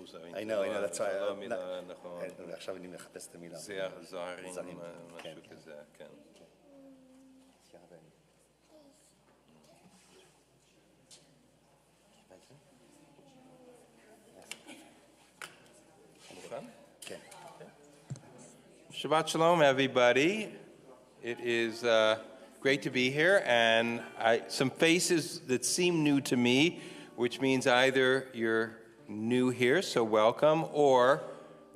מוזרים. I know, that's why. לא מילה, נכון. עכשיו אני מחפש את המילה. זוהרים, כן. משהו כזה, כן. כן. Shabbat Shalom, everybody. It is great to be here, and some faces that seem new to me, which means either you're new here, so welcome, or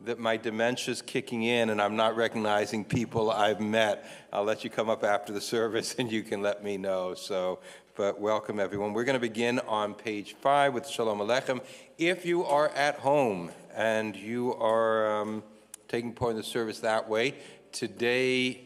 that my dementia's kicking in and I'm not recognizing people I've met. I'll let you come up after the service and you can let me know. But welcome, everyone. We're going to begin on page 5 with Shalom Aleichem. If you are at home and you are taking part in the service that way, today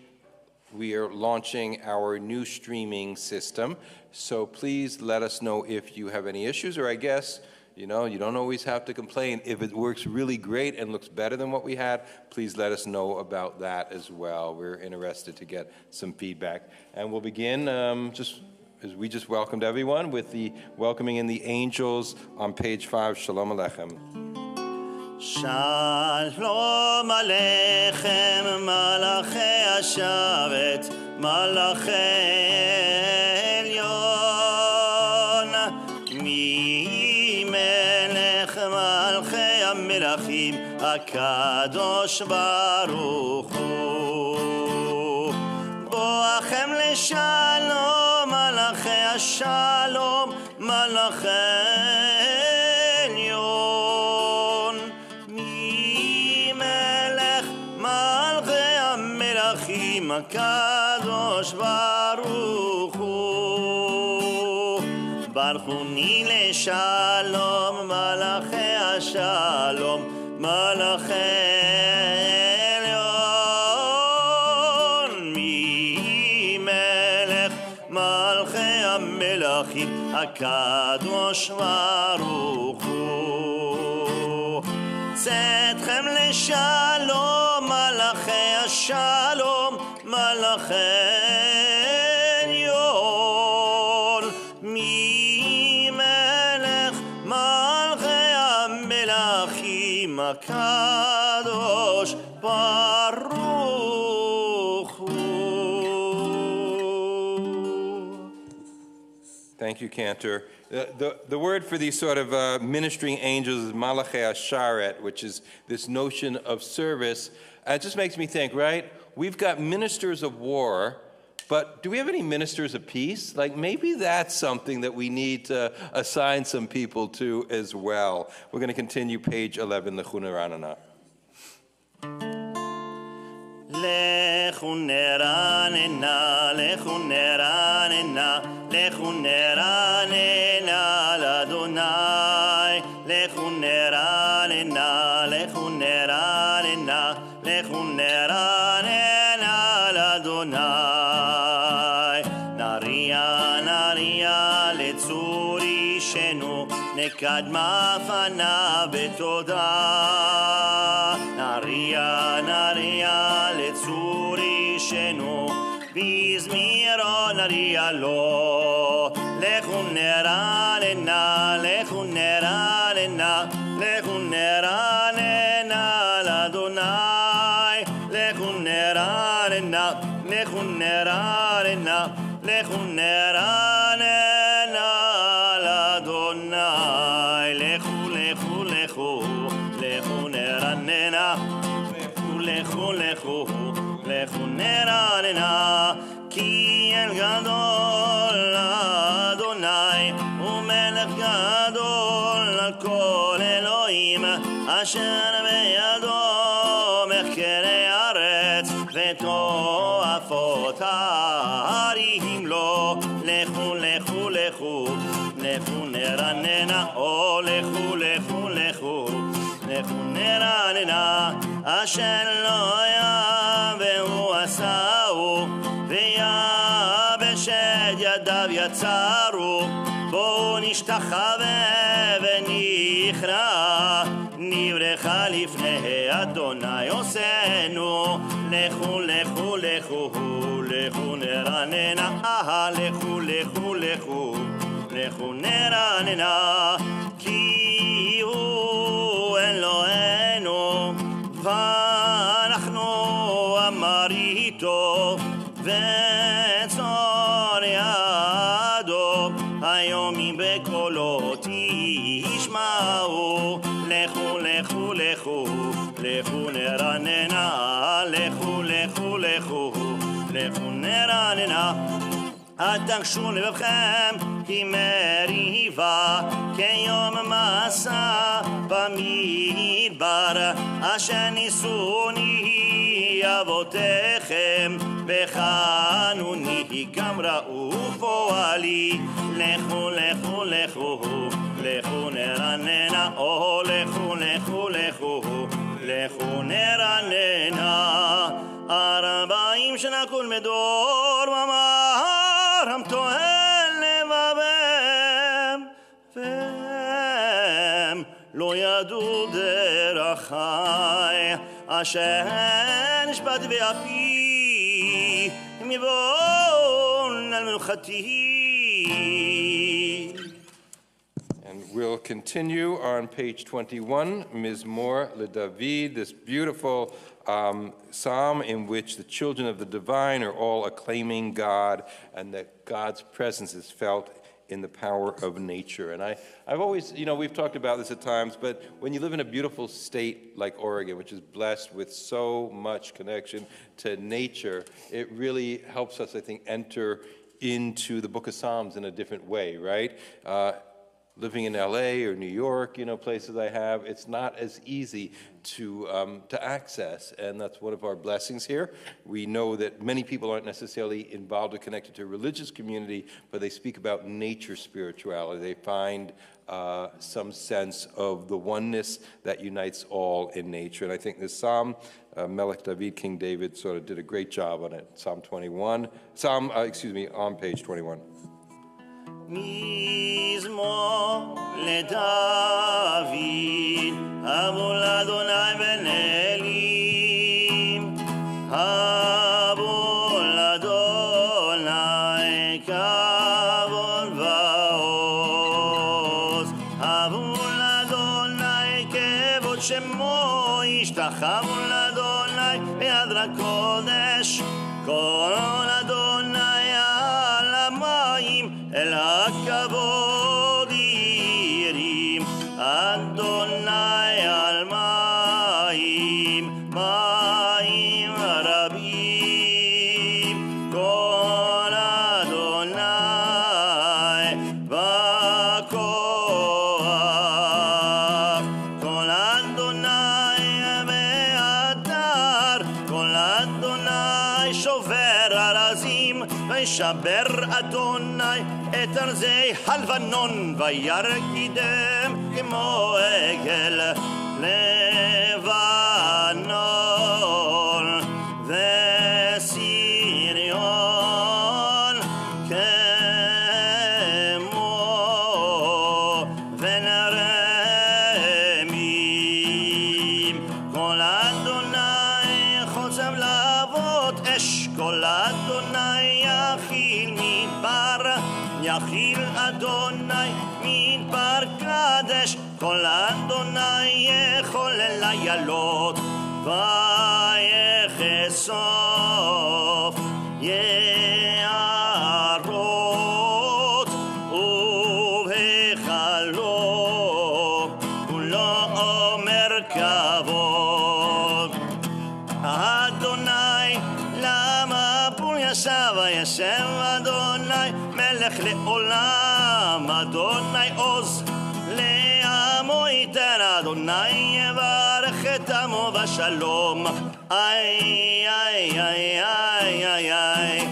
we are launching our new streaming system. So please let us know if you have any issues, or I guess, you don't always have to complain. If it works really great and looks better than what we had, please let us know about that as well. We're interested to get some feedback. And we'll begin just as we just welcomed everyone with the welcoming in the angels on page 5. Shalom Aleichem. Shalom Aleichem, Malachei Hashavet, Malachei Elyon, Mi Melech Malchei HaMelachim, HaKadosh Baruch Hu. Boachem leShalom, Malachei HaShalom, Malachei HaKadosh Baruch Hu. Barchuni leShalom, Malachei HaShalom, Malachei Elyon. Mi Melech Malchei HaMelachim, HaKadosh Baruch Hu. Tzedchem leShalom, Malachei HaShalom, Malachei Elyon. Mi Melech Malchei HaMelachim, HaKadosh Baruch Hu. Thank you, Cantor. The word for these sort of ministering angels is Malachei Asharet, which is this notion of service. It just makes me think, right? We've got ministers of war, but do we have any ministers of peace? Like maybe that's something that we need to assign some people to as well. We're going to continue page 11, the Chunaranana. Lechu neranena, lechu neranena, lechu neranena l'Adonai. Lechu neranena, lechu neranena, lechu neranena l'Adonai. Naria, naria letzuri shenu, nekadma fanav betoda. Naria, naria letzuri shenu, bizmiro naria lo. Lechu neranena, lechu neranena, lechu neranena l'Adonai. Lechu neranena, lechu neranena, lechu neranena l'Adonai. Lechu, lechu, lechu, lechu neranena, lechu, lechu, lechu neranena. Ki el gadol Adonai, umelech gadol al kol Elohim, asher beyado mechkerei haaretz vetoafot ha'arim lo. Lechu, lechu, lechu, lechu neranena, oh lechu, lechu, lechu, lechu neranena, asher lo yavehu asau, ויבש את ידיו יצרו, בואו נשתחווה ונכרע, נברכה לפני אדוני עושנו. לכו, לכו, לכו, לכו נרננה, לכו, לכו, לכו, לכו נרננה, כי הוא אל וצור ידו היומים בקולו תשמעו לכו לכו לכו לכו נרננה לכו לכו לכו לכו נרננה אל תגשו לבבכם כי מריבה כיום מסע במדבר אשר ניסוני אבותיכם בחנוני גם ראו פועלי לכו לכו לכו לכו נרננה או לכו לכו לכו לכו נרננה 40 שנה כל מדור ומהר המתוהל לבבם והם לא ידעו דרכי אשר נשבעת באפי מבון על מלוכתי. And we'll continue on page 21, Mizmor LeDavid, this beautiful psalm in which the children of the divine are all acclaiming God and that God's presence is felt in the power of nature. And I've always, we've talked about this at times, but when you live in a beautiful state like Oregon, which is blessed with so much connection to nature, it really helps us, I think, enter into the book of Psalms in a different way, right? Living in LA or New York, places I have, it's not as easy to access, and that's one of our blessings here. We know that many people aren't necessarily involved or connected to a religious community, but they speak about nature spirituality. They find some sense of the oneness that unites all in nature. And I think this psalm, Melech David, King David, sort of did a great job on it. On page 21. מזמור לדוד, הבו לאדוני בן אלים, הבו לאדוני כבוד ועוז, הבו לאדוני כבוד שמו, ישתחוו לאדוני בהדרת קודש, כל אדוני על המים אל הכבוד ירים, אדוני על מים, מים רבים, כל אדוני בכוח, כל אדוני באתר, כל אדוני שובר ארזים, וישבר אדוני את ארזי הלבנון, וירקידם כמו עגל לבנון, וסיריון כמו בן רמים, כל אדוני חוצב להבות אש, כל אדוני יכיל מדבר, יכיל אדוני מדבר קדש, כל אדוני יכול לילות, ויחשוף יערות, ובהיכלו כולו מרכבות. אדוני למבול ישב, וישב אדוני מלך לעולם, אדוני עוז לעמו ייתן, אדוני יברך את עמו בשלום. איי איי איי איי איי איי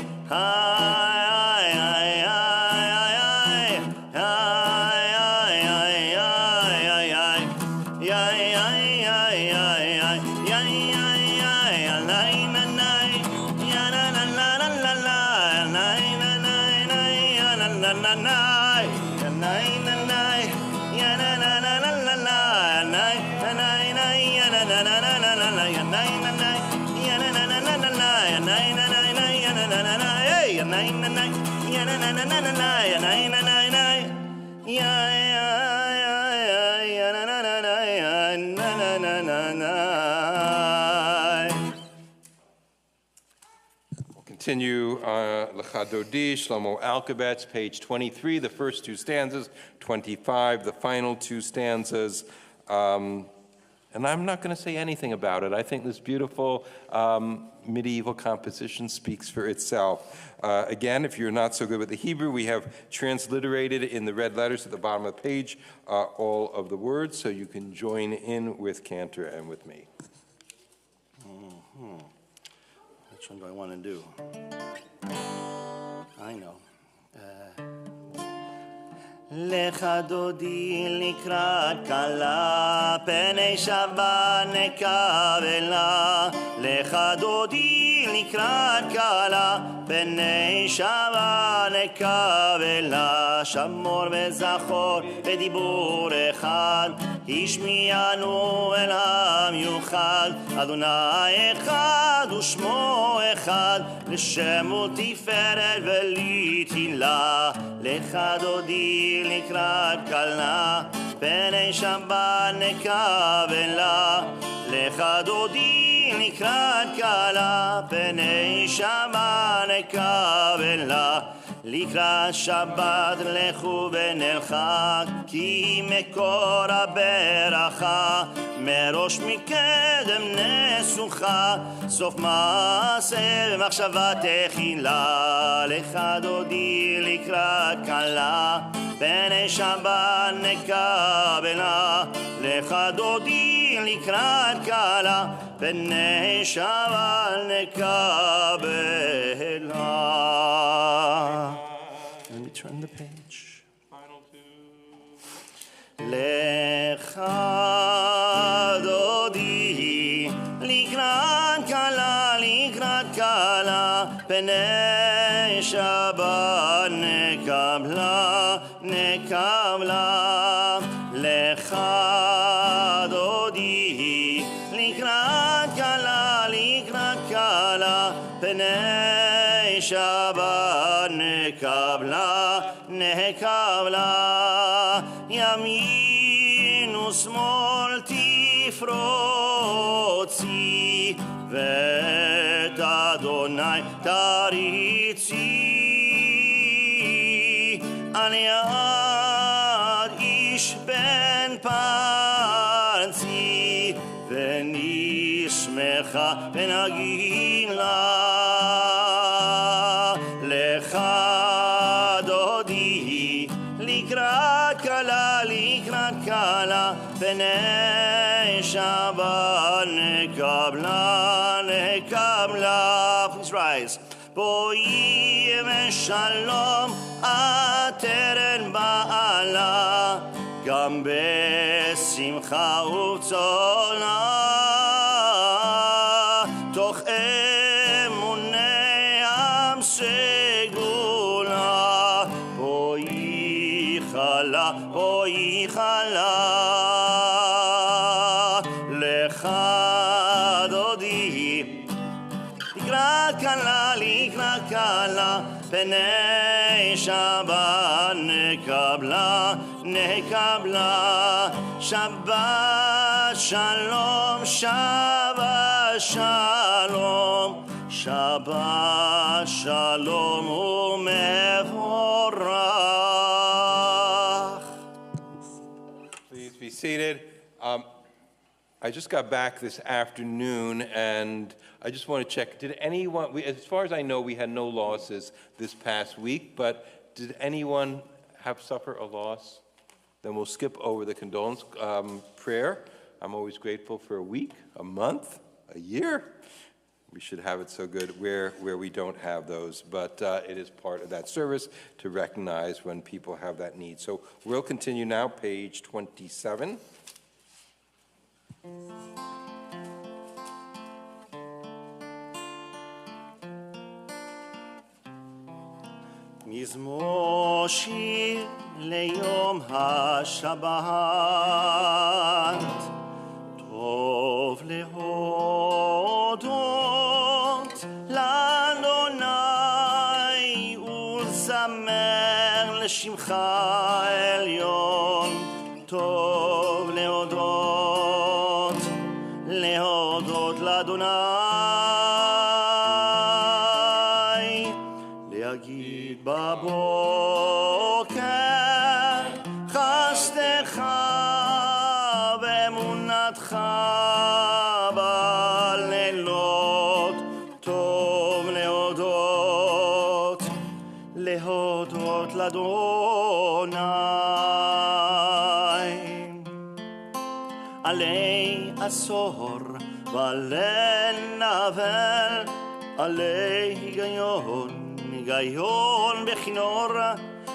continue Lecha Dodi, Shlomo Alkabetz, page 23, the first two stanzas, 25, the final two stanzas. And I'm not going to say anything about it. I think this beautiful medieval composition speaks for itself. Again, if you're not so good with the Hebrew, we have transliterated in the red letters at the bottom of the page all of the words, so you can join in with Cantor and with me. Which one do I want to do? I know. לך דודי לקראת כלה, פני שבת נקבלה. לך דודי לקראת כלה, פני שבת נקבלה. שמור וזכור בדיבור אחד, השמיענו אל המיוחד. אדוני אחד ושמו אחד, לשם ולתפארת ולתהילה. לך דודי לקראת כלה, פני שבת נקבלה. לך דודי לקראת כלה, פני שבת נקבלה. לקראת שבת לכו ונלכה, כי מקור הברכה, מראש מקדם נסוכה, סוף מעשה ומחשבה תחילה. לך דודי לקראת כלה, פני שבת נקבלה. לך דודי לקראת כלה, פני שבת נקבלה. Let me turn the page. Final two. לך דודי לקראת כלה, לקראת כלה, פני שבת נקבלה, נקבלה. לך דודי לקראת כלה, לקראת כלה, פני שבת נקבלה, נקבלה. ימין ושמאל תפרוצי, ואת אדוני תריצי. על יד איש בן פרצי, ונשמחה ונגילה. לך דודי לקראת כלה, לקראת כלה, פני שבת נקבלה, נקבלה. Please rise. בואי ושלום עטרת בעלה, גם בשמחה ובצולה. תוך אמוני עם סגולה, בואי חלה, בואי חלה. לך דודי לקראת כלה, לקראת כלה, פני שבת נקבלה, נקבלה. שבת שלום, שבת שלום, שבת שלום ומבורך. Please be seated. I just got back this afternoon, and I just want to check. Did anyone, as far as I know, we had no losses this past week, but did anyone suffer a loss? Then we'll skip over the condolence prayer. I'm always grateful for a week, a month, a year. We should have it so good where we don't have those, but it is part of that service to recognize when people have that need. So we'll continue now, page 27. מזמור שיר ליום השבת, טוב להודות לאדוני ולזמר לשמך עליון. טוב להודות, להודות לאדוני בבוקר חסדך ואמונתך בלילות טוב להודות לאדוני עלי עשור ולנבל עלי היגיון בכינור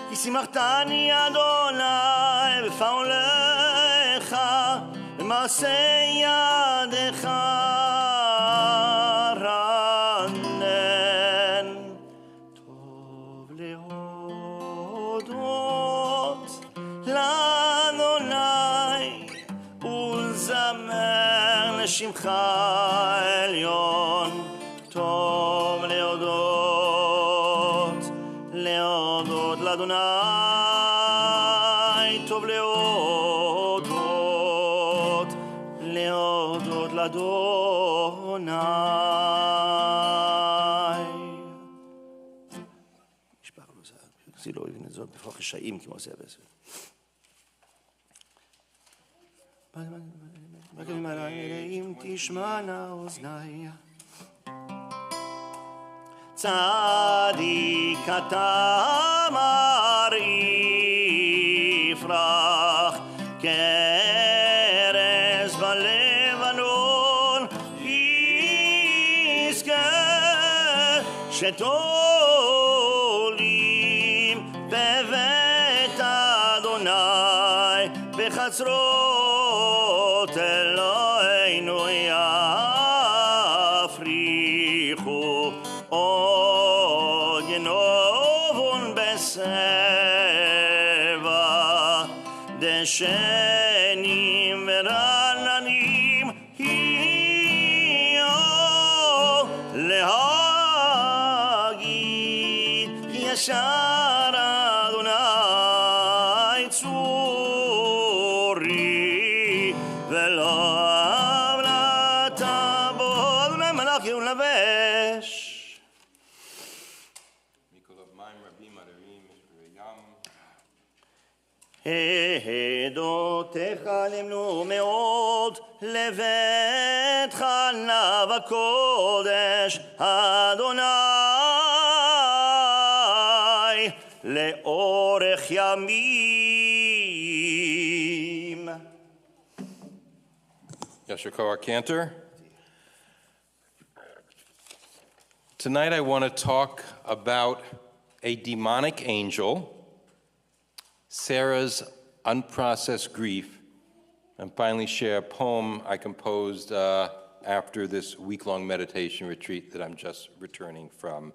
כי שימחתני אדוני בפעולך במעשה ידיך רנן טוב להודות לאדוני ולזמר לשמך עליון טוב להודות לאדוני טוב להודות לאדוני נשבע לו זה לא הבין את זאת בפרח רשעים כמו זה וזה אם תשמענה אוזני צדיק אתה יפרח כארז בלבנון יזכה שתולים בבית אדוני בחצרות אלוהינו יפריחו עוד ינובון בסבע דשנים ורעננים יהיו להגיד ישר אדוני צורי ולא עוולת בו אדוני מלך ולבש העדותיך נמנו מאוד לביתך נב הקודש אדוני לאורך ימים. Yasher Koach Cantor. Tonight I want to talk about a demonic angel, Sarah's unprocessed grief, and finally share a poem I composed after this week-long meditation retreat that I'm just returning from.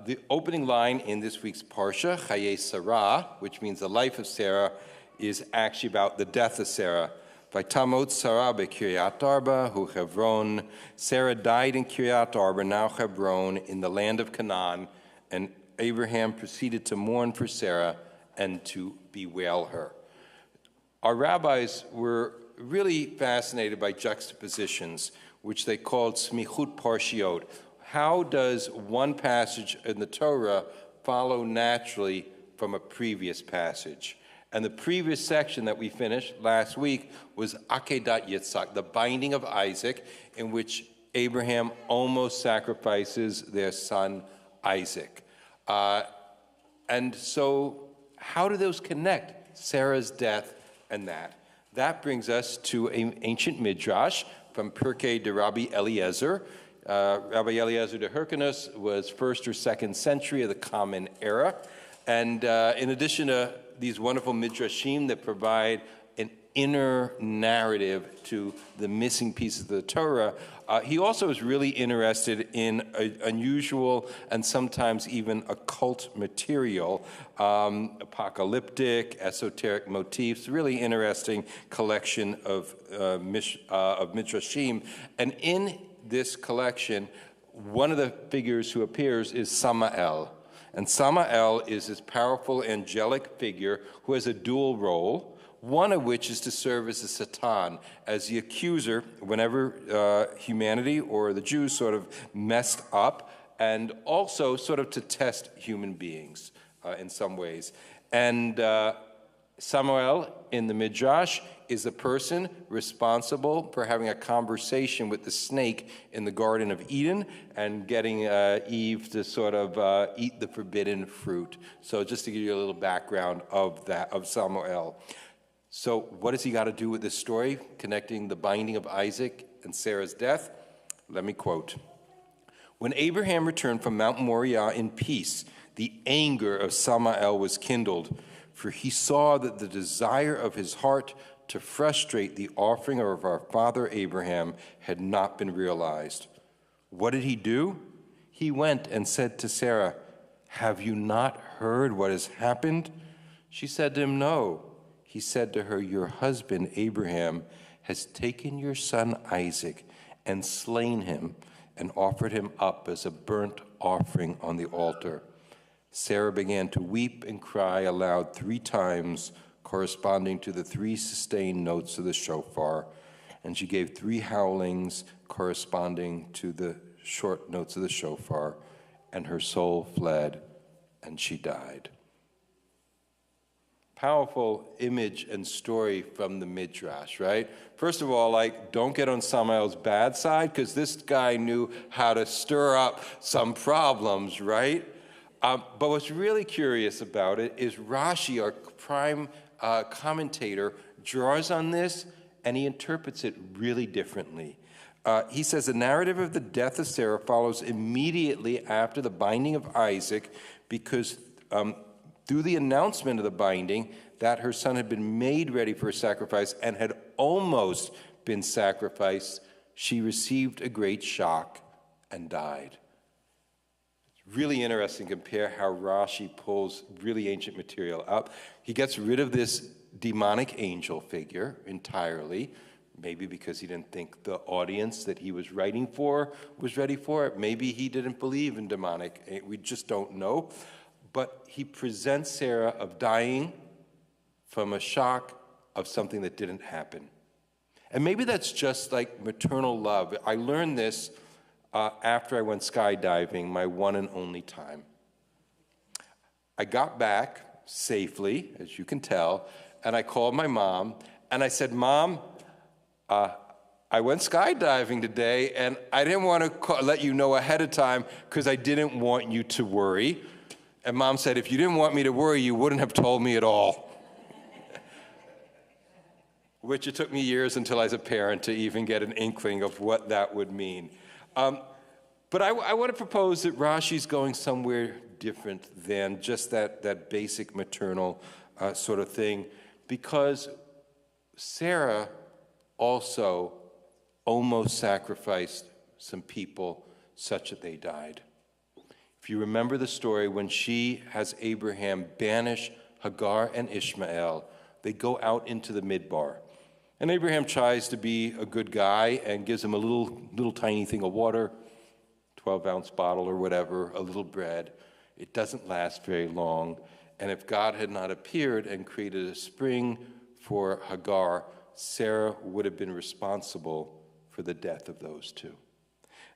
The opening line in this week's Parsha, Chaye Sarah, which means the life of Sarah, is actually about the death of Sarah. Vaitamot Sarah beKiryat Arba, hu Hebron. Sarah died in Kiryat Arba, now Hebron, in the land of Canaan, and Abraham proceeded to mourn for Sarah and to bewail her. Our rabbis were really fascinated by juxtapositions, which they called smichut parshiot. How does one passage in the Torah follow naturally from a previous passage? And the previous section that we finished last week was Akedat Yitzhak, the binding of Isaac, in which Abraham almost sacrifices their son Isaac. And so how do those connect, Sarah's death and that? That brings us to an ancient midrash from Pirkei de Rabbi Eliezer. Rabbi Eliezer de Hyrcanus was 1st or 2nd century of the Common Era. And in addition to these wonderful midrashim that provide an inner narrative to the missing pieces of the Torah, he also is really interested in unusual and sometimes even occult material, apocalyptic, esoteric motifs, really interesting collection of midrashim. And in this collection, one of the figures who appears is Samael. And Samael is this powerful angelic figure who has a dual role, one of which is to serve as a Satan, as the accuser whenever humanity or the Jews sort of messed up, and also sort of to test human beings. in some ways. And Samuel in the Midrash is the person responsible for having a conversation with the snake in the Garden of Eden and getting Eve to sort of eat the forbidden fruit. So just to give you a little background of that, of Samuel. So what does he got to do with this story, connecting the binding of Isaac and Sarah's death? Let me quote. When Abraham returned from Mount Moriah in peace, the anger of Samael was kindled, for he saw that the desire of his heart to frustrate the offering of our father Abraham had not been realized. What did he do? He went and said to Sarah, "Have you not heard what has happened?" She said to him, "No." He said to her, "Your husband Abraham has taken your son Isaac and slain him and offered him up as a burnt offering on the altar." Sarah began to weep and cry aloud 3 times, corresponding to the 3 sustained notes of the shofar, and she gave 3 howlings corresponding to the short notes of the shofar, and her soul fled, and she died. Powerful image and story from the Midrash, right? First of all, don't get on Samuel's bad side, because this guy knew how to stir up some problems, right? But what's really curious about it is Rashi, our prime commentator, draws on this, and he interprets it really differently. He says the narrative of the death of Sarah follows immediately after the binding of Isaac, because through the announcement of the binding that her son had been made ready for a sacrifice and had almost been sacrificed, she received a great shock and died. It's really interesting to compare how Rashi pulls really ancient material up. He gets rid of this demonic angel figure entirely, maybe because he didn't think the audience that he was writing for was ready for it. Maybe he didn't believe in demonic. We just don't know. But he presents Sarah of dying from a shock of something that didn't happen. And maybe that's just like maternal love. I learned this after I went skydiving, my one and only time. I got back safely, as you can tell, and I called my mom, and I said, "Mom, I went skydiving today, and I didn't want to let you know ahead of time because I didn't want you to worry." And Mom said, "If you didn't want me to worry, you wouldn't have told me at all." Which it took me years until I was a parent to even get an inkling of what that would mean. But I want to propose that Rashi's going somewhere different than just that basic maternal sort of thing, because Sarah also almost sacrificed some people such that they died. If you remember the story, when she has Abraham banish Hagar and Ishmael, they go out into the midbar. And Abraham tries to be a good guy and gives him a little tiny thing of water, 12-ounce bottle or whatever, a little bread. It doesn't last very long. And if God had not appeared and created a spring for Hagar, Sarah would have been responsible for the death of those 2.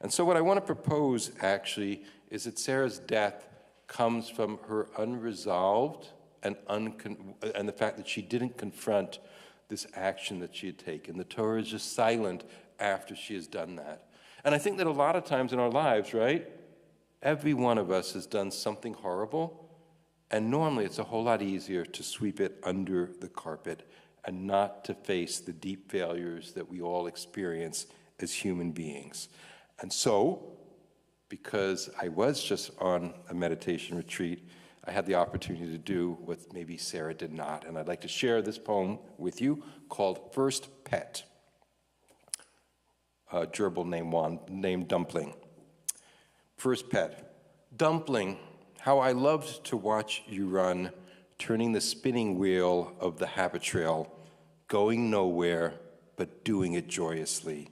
And so what I want to propose, actually, is that Sarah's death comes from her unresolved and the fact that she didn't confront this action that she had taken. The Torah is just silent after she has done that. And I think that a lot of times in our lives, right, every one of us has done something horrible, and normally it's a whole lot easier to sweep it under the carpet and not to face the deep failures that we all experience as human beings. And so, because I was just on a meditation retreat, I had the opportunity to do what maybe Sarah did not. And I'd like to share this poem with you called First Pet. A gerbil named Dumpling. First Pet. Dumpling, how I loved to watch you run, turning the spinning wheel of the habit trail, going nowhere, but doing it joyously.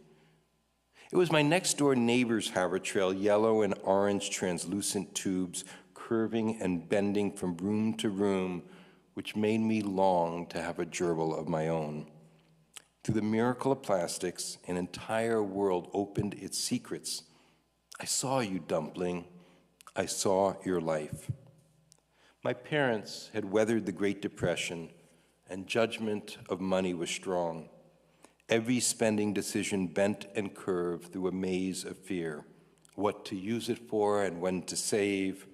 It was my next-door neighbor's habit trail, yellow and orange translucent tubes, curving and bending from room to room, which made me long to have a gerbil of my own. Through the miracle of plastics, an entire world opened its secrets. I saw you, Dumpling. I saw your life. My parents had weathered the Great Depression, and judgment of money was strong. Every spending decision bent and curved through a maze of fear. What to use it for and when to save.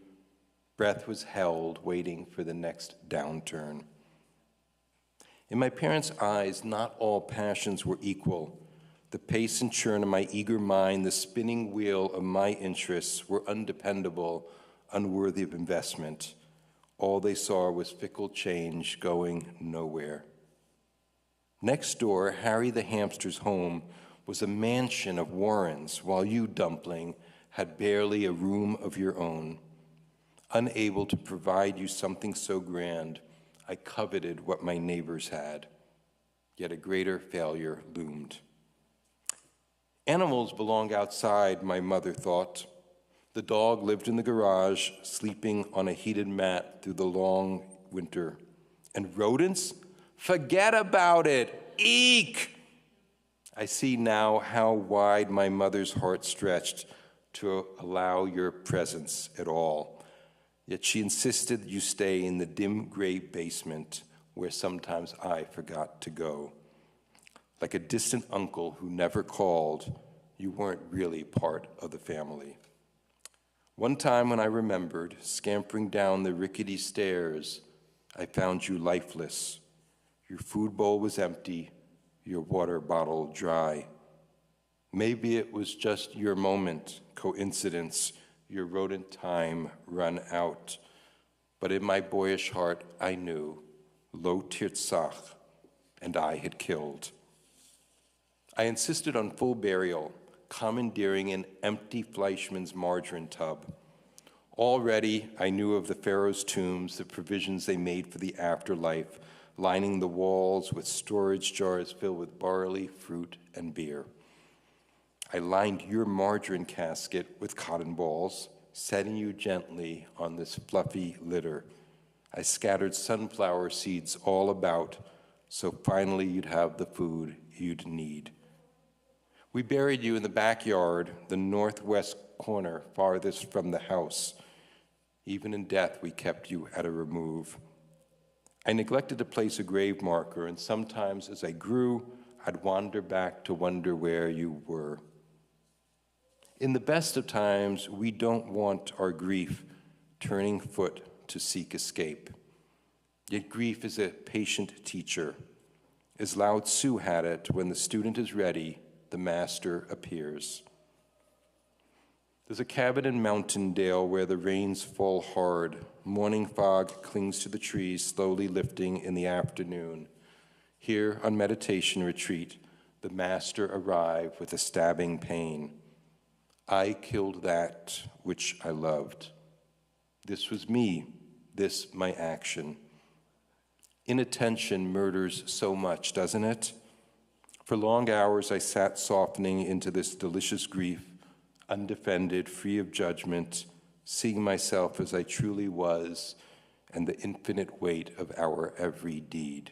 Breath was held, waiting for the next downturn. In my parents' eyes, not all passions were equal. The pace and churn of my eager mind, the spinning wheel of my interests were undependable, unworthy of investment. All they saw was fickle change going nowhere. Next door, Harry the hamster's home was a mansion of warrens, while you, dumpling, had barely a room of your own. Unable to provide you something so grand, I coveted what my neighbors had. Yet a greater failure loomed. Animals belonged outside, my mother thought. The dog lived in the garage, sleeping on a heated mat through the long winter. And rodents? Forget about it! Eek! I see now how wide my mother's heart stretched to allow your presence at all. Yet she insisted you stay in the dim gray basement where sometimes I forgot to go. Like a distant uncle who never called, you weren't really part of the family. One time when I remembered, scampering down the rickety stairs, I found you lifeless. Your food bowl was empty, your water bottle dry. Maybe it was just your moment, coincidence, your rodent time run out. But in my boyish heart, I knew, lo tirtzach, and I had killed. I insisted on full burial, commandeering an empty Fleischmann's margarine tub. Already, I knew of the pharaoh's tombs, the provisions they made for the afterlife, lining the walls with storage jars filled with barley, fruit, and beer. I lined your margarine casket with cotton balls, setting you gently on this fluffy litter. I scattered sunflower seeds all about, so finally you'd have the food you'd need. We buried you in the backyard, the northwest corner, farthest from the house. Even in death, we kept you at a remove. I neglected to place a grave marker, and sometimes as I grew, I'd wander back to wonder where you were. In the best of times, we don't want our grief turning foot to seek escape. Yet grief is a patient teacher. As Lao Tzu had it, when the student is ready, the master appears. There's a cabin in Mountaindale where the rains fall hard. Morning fog clings to the trees, slowly lifting in the afternoon. Here on meditation retreat, the master arrived with a stabbing pain. I killed that which I loved. This was me, this my action. Inattention murders so much, doesn't it? For long hours I sat softening into this delicious grief, undefended, free of judgment, seeing myself as I truly was and the infinite weight of our every deed.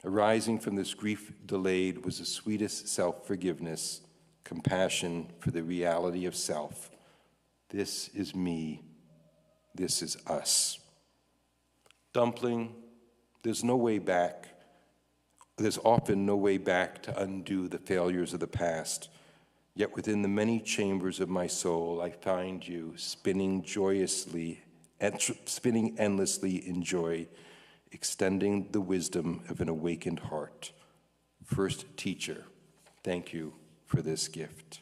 Arising from this grief delayed was the sweetest self-forgiveness, compassion for the reality of self. This is me. This is us. Dumpling, there's no way back. There's often no way back to undo the failures of the past. Yet within the many chambers of my soul, I find you spinning joyously, spinning endlessly in joy, extending the wisdom of an awakened heart. First teacher, thank you for this gift.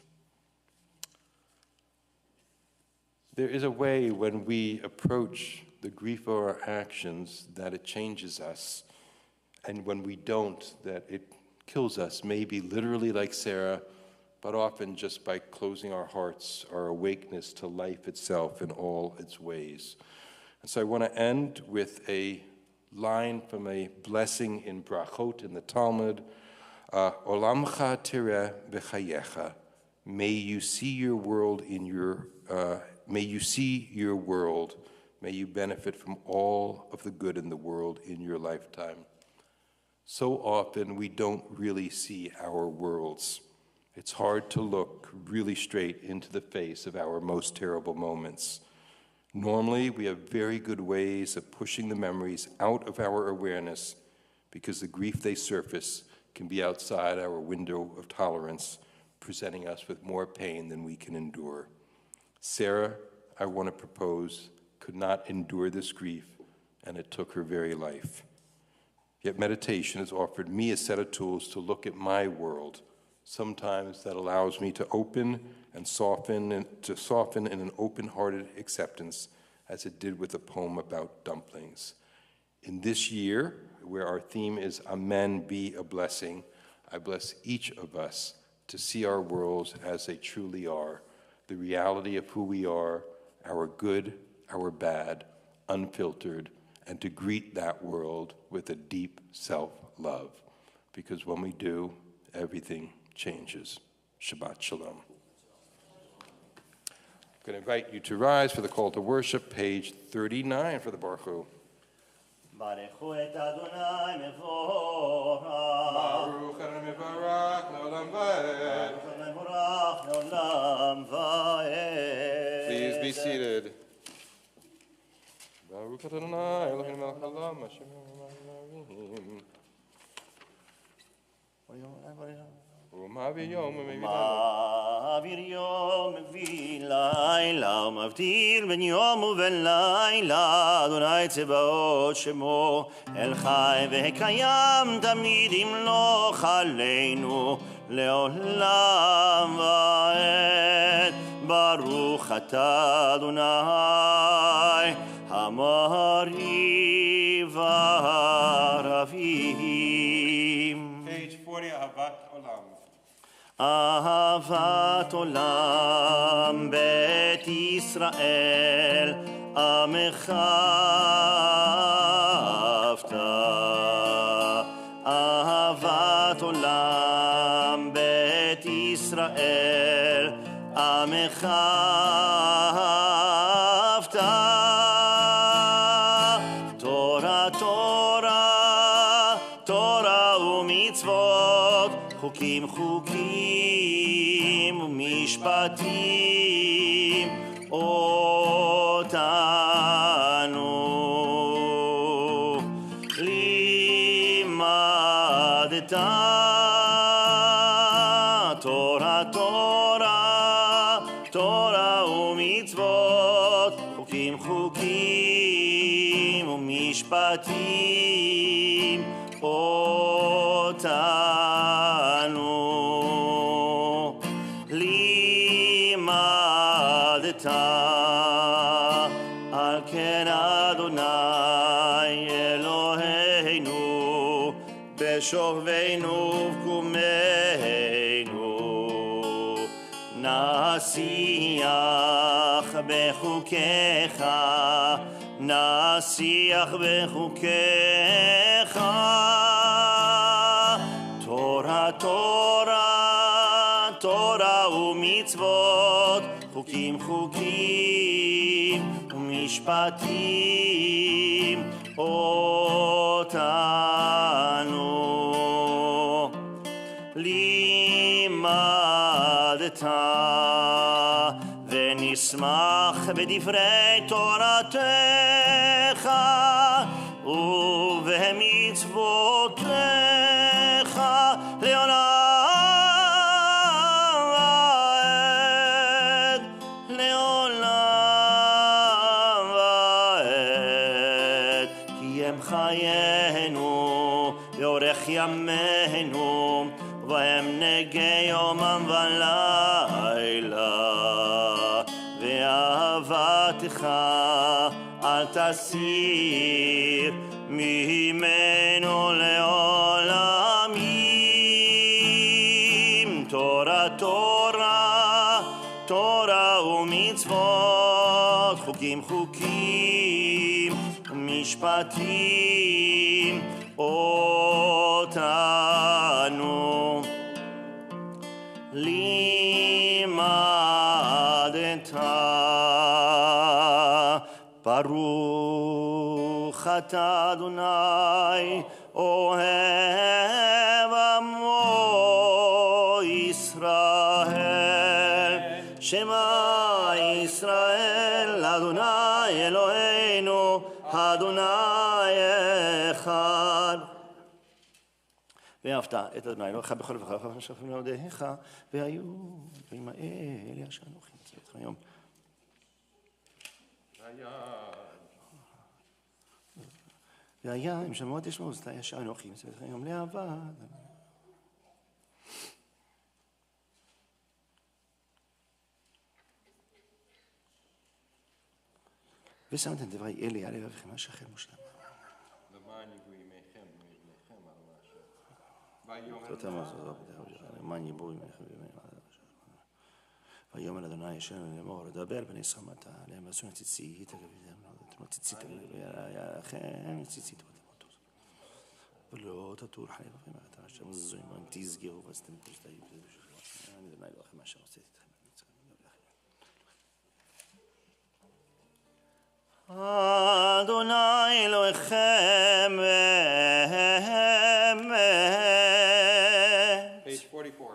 There is a way when we approach the grief of our actions that it changes us, and when we don't, that it kills us, maybe literally like Sarah, but often just by closing our hearts, our awakeness to life itself in all its ways. And so I want to end with a line from a blessing in Brachot in the Talmud, Olamcha tireh b'chayecha. May you see your world in your, may you benefit from all of the good in the world in your lifetime. So often we don't really see our worlds. It's hard to look really straight into the face of our most terrible moments. Normally, we have very good ways of pushing the memories out of our awareness because the grief they surface can be outside our window of tolerance, presenting us with more pain than we can endure. Sarah, I want to propose, could not endure this grief, and it took her very life. Yet meditation has offered me a set of tools to look at my world. Sometimes that allows me to open and soften in an open-hearted acceptance, as it did with the poem about dumplings. In this year, where our theme is Amen, be a blessing, I bless each of us to see our worlds as they truly are, the reality of who we are, our good, our bad, unfiltered, and to greet that world with a deep self-love. Because when we do, everything changes. Shabbat Shalom. I'm going to invite you to rise for the call to worship, page 39 for the Baruch Hu. ברכו את אדוני מבורך. Baruch Adonai Mevarach Le'olam Va'ed. ברוך אדוני מבורך לעולם ועד. Please be seated. Baruch Adonai Eloheinu melech haolam Hashem Elohim. ומעביר יום ומביא לילה. מעביר יום מביא לילה ומבדיל בין יום ובין לילה אדוני צבאות שמו אל חי וקיים תמיד ימלוך עלינו לעולם ועד ברוך אתה אדוני המוריב הרבים. Page 40, Ahavat Olam. אהבת עולם בית ישראל עמך אהבת אהבת עולם בית ישראל עמך אהבת תורה תורה תורה ומצוות חוקים חוקים ומשפטים אותנו לימדת תורה תורה תורה ומצוות חוקים חוקים ומשפטים אותנו לימדת על כן אדוני אלוהינו בשוכבנו ובקומנו נשיח בחוקיך נשיח בחוקיך תורה תורה תורה ומצוות חוקים חוקים ומשפטים אותנו לימדת ונשמח בדברי תורתך ובמצוותיך לעולם ועד לעולם ועד כי הם חיינו ואורך ימינו והם נגי יומם ולילה ואהבתך אל תסיר ממנו לעולמים תורה תורה תורה ומצוות חוקים חוקים ומשפטים אותנו לימדת ברוך אתה אדוני אוהב עמו ישראל שמע ישראל אדוני אלוהינו, אדוני אחד. ואהבת את אדוני אלוהיך בכל לבבך ובכל נפשך ובמאודיך, והיו דברים האלה אשר אנוכי מצווה אותך היום. והיה אם שמעות ישמעו זאת אשר אנוכי מצווה אותך היום לאהבה. ושמתם דברי אלה על לבבכם אשר חן מושלם. למען יבוא ימיכם ויבניכם על מה למען יבואו ימיכם ויאמר אדוני אשר לאמור דבר בני סמתה עליהם ועשו ציצית ציצית לכם ציצית ותמותות ולא תטור חלב לכם אחת אשר מזוזים והם תסגרו ועשיתם תשתהיו אני אדוני אלוהיכם אשר עשיתי אתכם אדוני אלוהיכם Page 44.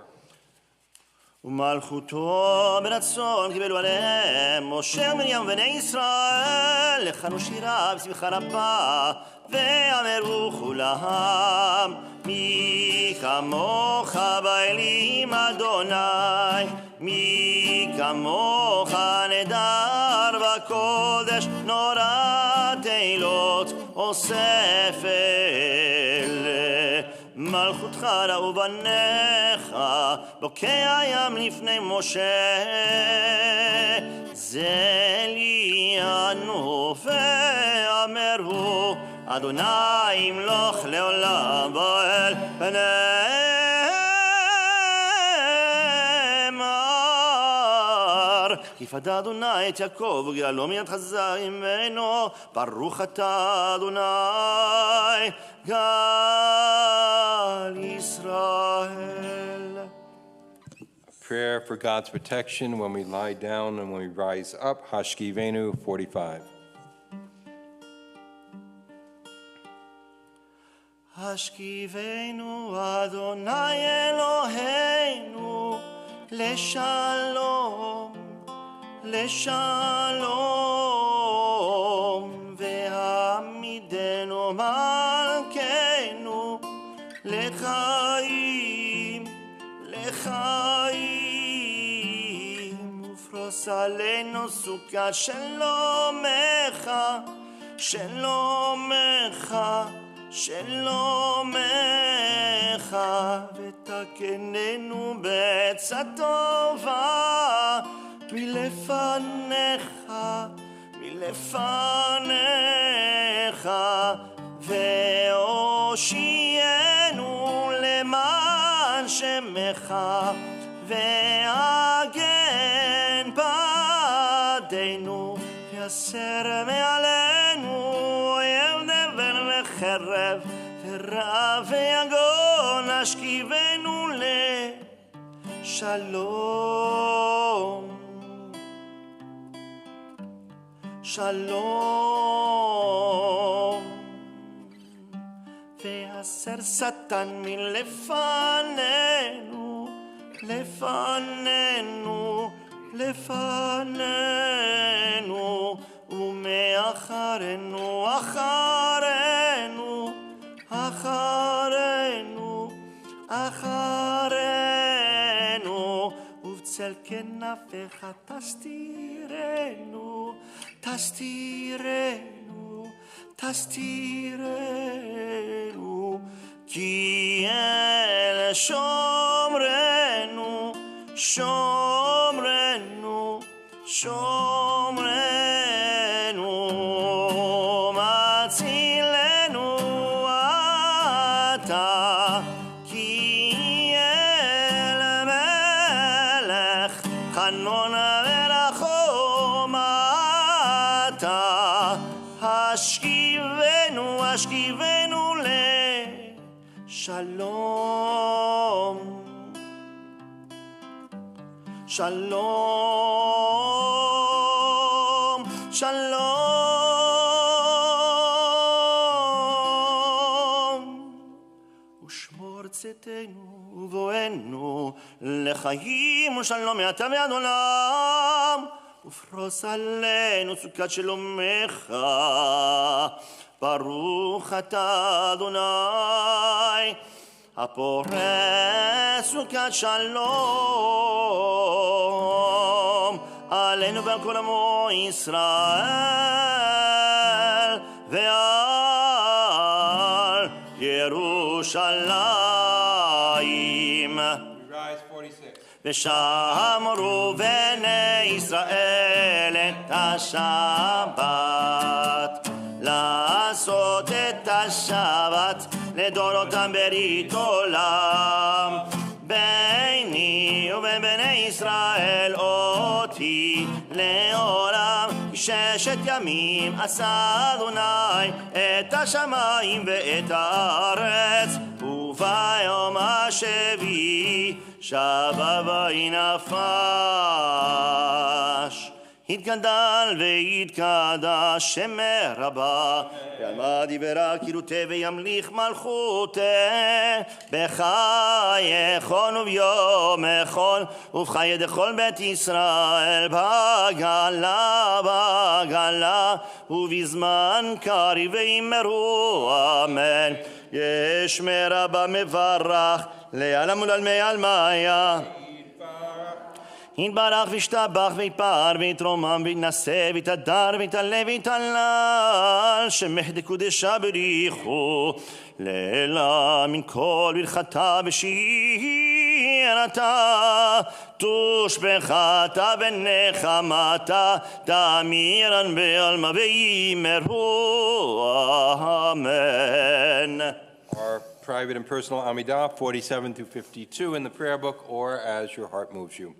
ומלכותו ברצון קיבלו עליהם משה ומרים ובני ישראל לחנו שירה בשמחה רבה ואמרו כולם מי כמוך באלים אדוני מי כמוך נדר בקודש נורא תהילות אוסף אלה מלכותך ראו בניך בוקע ים לפני משה זה ליאנו ואמרו אדוני ימלוך לעולם באל ונאמר יפדה אדוני את יעקב וגאלו מיד חזק ממנו ברוך אתה אדוני גאל ישראל. Prayer for God's protection when we lie down and when we rise up. Hashkivenu 45. השכיבנו אדוני אלוהינו לשלום לשלום והעמידנו מלכנו לחיים לחיים ופרוס עלינו סוכת שלומך שלומך שלומך ותקננו בעצה טובה מלפניך מלפניך והושיענו למען שמך והגן בעדנו והסר מעלינו אויב דבר וחרב ורעב ויגון השכיבנו לשלום שלום והסר שטן מלפנינו לפנינו לפנינו ומאחרינו אחרינו אחרינו אחרינו ובצל כנפיך תסתירנו תסתירנו תסתירנו כי אל שומרנו שומרנו שומרנו מצילנו אתה כי אל מלך חנון ורחום אתה השכיבנו השכיבנו לשלום שלום שלום ושמור צאתנו ובואנו לחיים ושלום מעתה ועד עולם ופרוס עלינו סוכת שלומך, ברוך אתה אדוני, הפורס סוכת שלום, עלינו ועל כל עמו ישראל, ועל ירושלים. ושמרו בני ישראל את השבת, לעשות את השבת לדורותם ברית עולם. ביני ובין בני ישראל אותי לעולם, כי 6 ימים עשה אדוני את השמיים ואת הארץ, וביום השביעי שבה וינפש. יתגדל ויתקדש שמך רבה, ועלמא דיברה קירותה וימליך מלכותה, בחייכון וביומכון ובחיי דכל בית ישראל, בגלה ובזמן קריב ואמרו אמן. ישמע רבה מברך לעלם ולעלמי עלמיה, יתברך וישתבח ויתפאר ויתרומם ויתנשא ויתהדר ויתעלה ויתהלל, שמך דקודשה בריחו לעילא מן כל ברכתה ושירתה, תושבחתה ונחמתה תאמירן בעלמא ויאמרו אמן. Our private and personal Amidah, 47 through 52 in the prayer book, or as your heart moves you.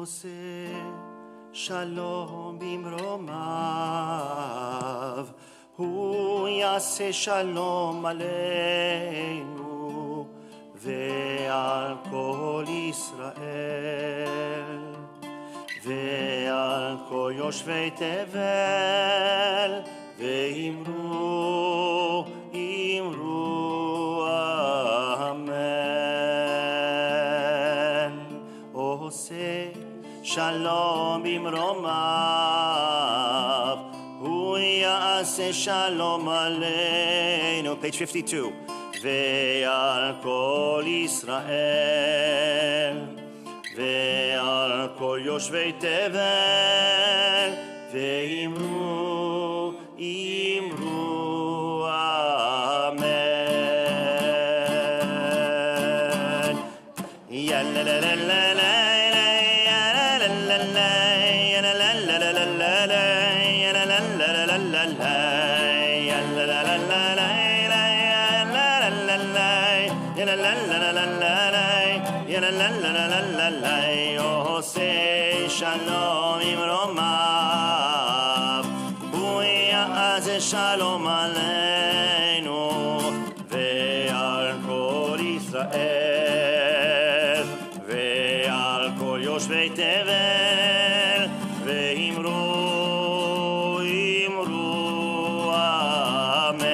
עושה שלום במרומיו, הוא יעשה שלום עלינו ועל כל ישראל ועל כל יושבי תבל, ואמרו אמן. עושה שלום במרומיו, הוא יעשה שלום עלינו. Page 52. ועל כל ישראל ועל כל יושבי תבל, ואמרו, אמרו, אמן. עושה שלום עם רומיו, הוא יעשה שלום עלינו ועל כל ישראל ועל כל יושבי תבל, ואמרו, אמרו, אמן.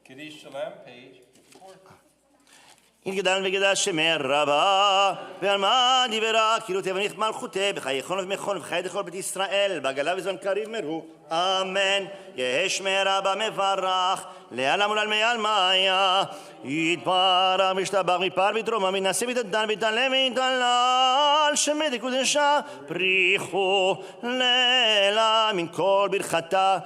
Kaddish Shalom, page 54. יגדל וגדל שמי רבה, ועל מה דיברה, כאילו תבניך מלכותה, בחיי חון ומכון, וחיי דכל בית ישראל, בעגלה וזמן קריב מרו, אמן. יהא שמי רבה מברך, לעלם ולעלמי עלמיה, יתברך וישתבח מפר ותרומה, מנשא ותדן ותעלה ותעלל, שמי דקודשה, פריחו לילה מן כל ברכתה,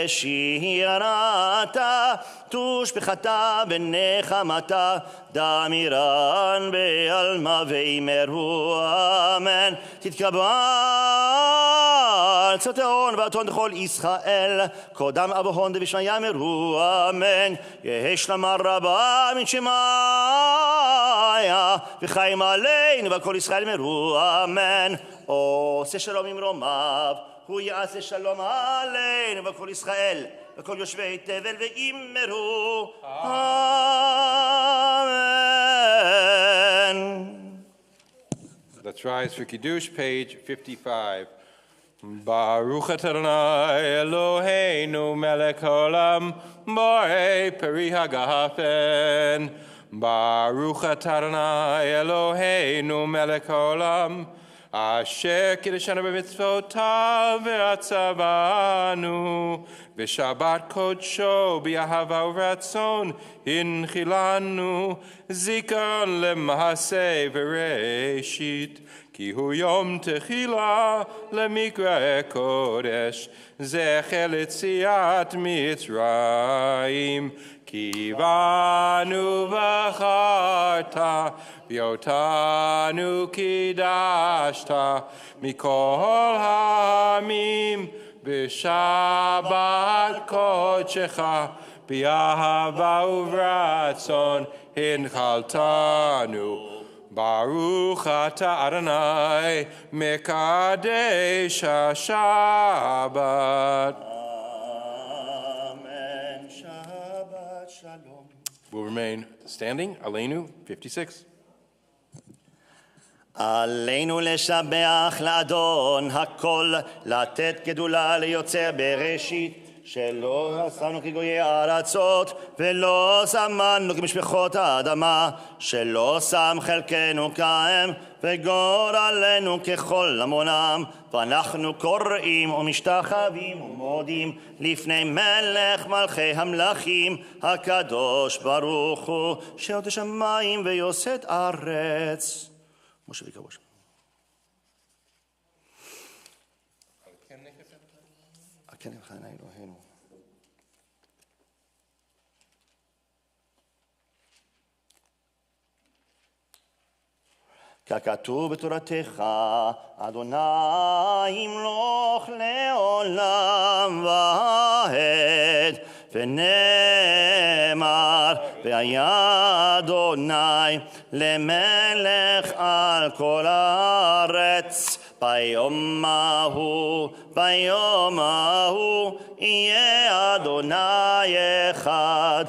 ושירתה, תושבחתה ונחמתה, דמירן בעלמה ואמרו אמן. תתקבל צאתהון ואתון דכל ישראל, קודם אבוהון דבשמה יאמרו אמן. יהא שלמה רבה מן שמיה, וחיים עלינו וכל ישראל יאמרו אמן. עושה שלום עם רומיו, הוא יעשה שלום עלינו וכל ישראל וכל יושבי תבל, ואמרו amen. Let's rise for Kiddush, page 55. Baruch Adonai Eloheinu melech haolam, borei peri hagafen. Baruch Adonai Eloheinu melech haolam, asher kiddushanu b'mitzvotav v'atzavanu v'shabbat kodsho b'ahava u'ratzon hinchilanu zikon lemahaseh v'reshit ki hu yom techila lemikra kodesh zecher letziat mitzrayim ki banu v'charta v'yotanu kidashta mikol ha'amim b'shabbat kodshecha b'ahava u'ratzon hinchaltanu. Baruch atah Adonai mekadesh ha-Shabbat. Amen. Shabbat shalom. We'll remain standing. Aleinu, 56. עלינו לשבח לאדון הכל, לתת גדולה ליוצר בראשית, שלא עשנו כגויי הארצות, ולא שמנו כמשפחות האדמה, שלא שם חלקנו כהם, וגורלנו ככל המונם, ואנחנו קוראים ומשתחווים ומודים לפני מלך מלכי המלכים, הקדוש ברוך הוא, שעוד השמיים ויוסד ארץ. משה ויקבוש. כן, חנה אלוהינו. ככתוב בתורתך, אדוני ימלוך לעולם ועד, ונאמר, והיה אדוני למלך על כל הארץ. ביום ההוא יהיה אדוני אחד,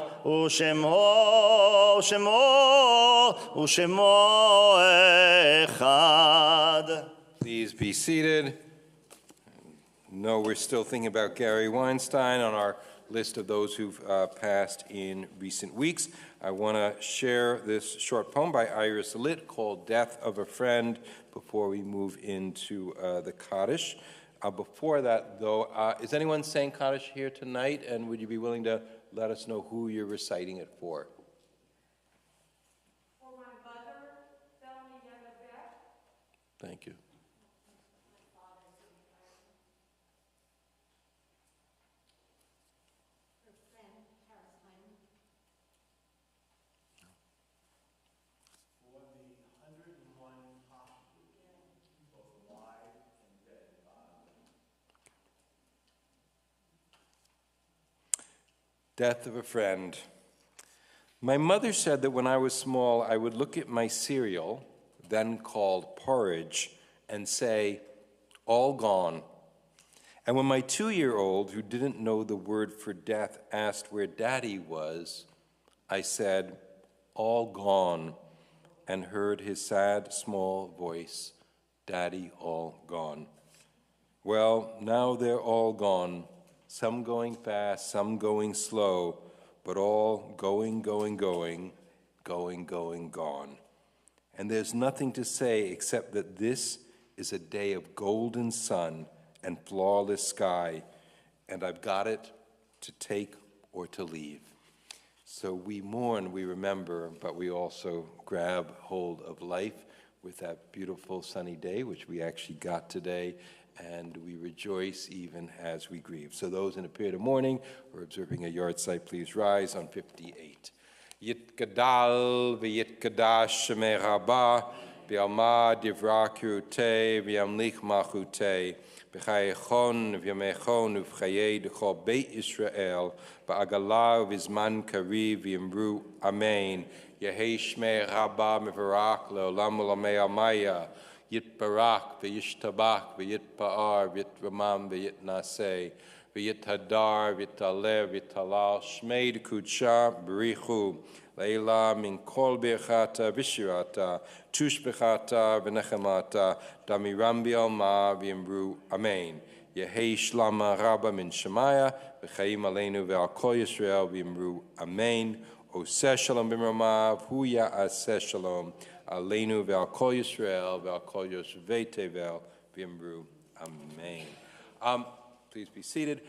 ושמו אחד. Please be seated. No, we're still thinking about Gary Weinstein on our list of those who've passed in recent weeks. I want to share this short poem by Iris Litt called Death of a Friend before we move into the Kaddish. Before that, though, is anyone saying Kaddish here tonight, and would you be willing to let us know who you're reciting it for? For my mother, Thelma Yannabeth. Thank you. Death of a friend. My mother said that when I was small, I would look at my cereal, then called porridge, and say, all gone. And when my 2-year-old, who didn't know the word for death, asked where Daddy was, I said, all gone, and heard his sad, small voice, Daddy, all gone. Well, now they're all gone. Some going fast, some going slow, but all going, going, going, going, going, gone. And there's nothing to say except that this is a day of golden sun and flawless sky, and I've got it to take or to leave. So we mourn, we remember, but we also grab hold of life with that beautiful sunny day, which we actually got today, and we rejoice even as we grieve. So those in a period of mourning or observing a yard site, please rise on 58. Yitgadal v'yitgadash shemei Rabbah v'yalma divra kirutei v'yamlich malchutei v'chayechon v'yamechon v'chayei d'chol Beit Yisrael v'agala v'zman kariv v'yamru Amen. Yehei shmei Rabbah mevarach le'olam u'lamei amaya. Yitbarak, v'yishtabak, v'yitpa'ar, v'yitramam, v'yitnaseh, v'yithadar, v'yitalev, v'yitalal, shmei d'kudsha, b'richu, leila min kol birchata, v'shirata, tush b'chata, v'nechemata, damiram b'yalma, v'yimru, amen. Yehei shlama rabba min shemaya, v'chaim aleinu v'al kol Yisrael, v'yimru, amen. Oseh shalom b'mramav, hu ya'aseh shalom. Aleinu ve'al kol Yisrael ve'al kol Yoshvei Tevel v'imru. Amen. Please be seated.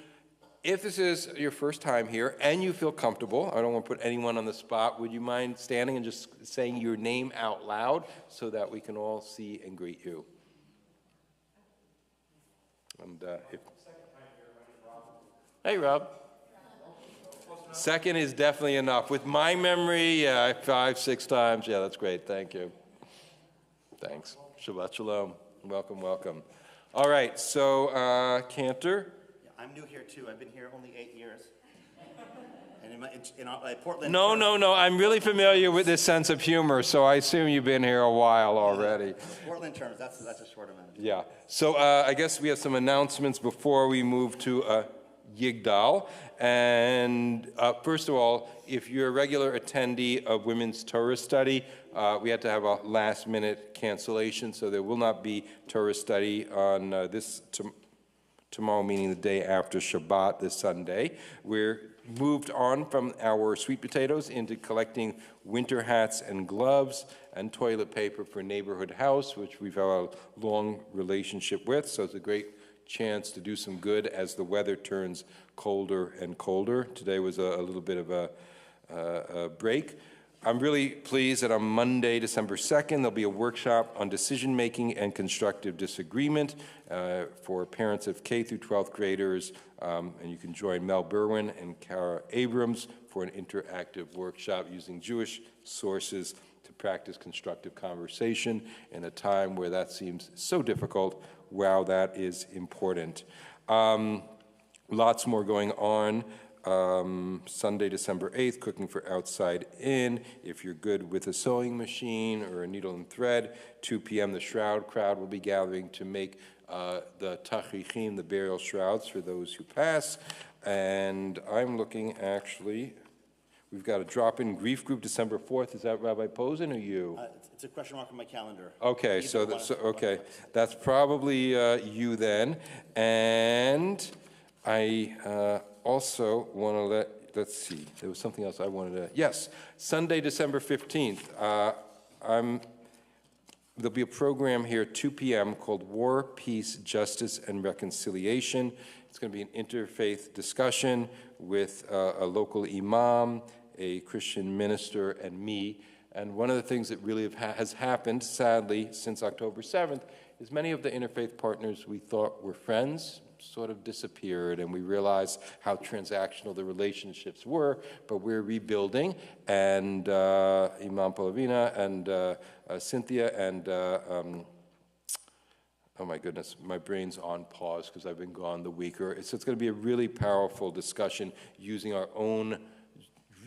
If this is your first time here and you feel comfortable, I don't want to put anyone on the spot, would you mind standing and just saying your name out loud so that we can all see and greet you? And Hey, Rob. Second is definitely enough. With my memory, 5, 6 times. Yeah, that's great. Thank you. Thanks. Shabbat shalom. Welcome, welcome. All right, so Cantor. Yeah, I'm new here too. I've been here only 8 years. And in Portland. No. I'm really familiar with this sense of humor, so I assume you've been here a while already. Portland terms, that's a short amount. Yeah. So I guess we have some announcements before we move to Yigdal. And first of all, if you're a regular attendee of Women's Torah Study, we had to have a last-minute cancellation, so there will not be Torah Study on tomorrow, meaning the day after Shabbat, this Sunday. We're moved on from our sweet potatoes into collecting winter hats and gloves and toilet paper for Neighborhood House, which we've had a long relationship with, so it's a great chance to do some good as the weather turns colder and colder. Today was a little bit of a break. I'm really pleased that on Monday, December 2nd, there'll be a workshop on decision-making and constructive disagreement for parents of K through 12th graders, and you can join Mel Berwin and Kara Abrams for an interactive workshop using Jewish sources to practice constructive conversation in a time where that seems so difficult. Wow, that is important. Lots more going on. Sunday, December 8th, Cooking for Outside In. If you're good with a sewing machine or a needle and thread, 2 p.m. the shroud crowd will be gathering to make the tachrichim, the burial shrouds for those who pass. And I'm looking, actually, we've got a drop-in grief group December 4th. Is that Rabbi Posen or you? It's a question mark on my calendar. Okay, okay, that's probably you then. And I also want to let's see, there was something else I wanted to, yes, Sunday, December 15th. There'll be a program here at 2 p.m. called War, Peace, Justice, and Reconciliation. It's going to be an interfaith discussion with a local imam, a Christian minister, and me. And one of the things that really has happened, sadly, since October 7th, is many of the interfaith partners we thought were friends sort of disappeared, and we realized how transactional the relationships were, but we're rebuilding, and Imam Polavina and Cynthia and, oh my goodness, my brain's on pause because I've been gone the week. So it's going to be a really powerful discussion using our own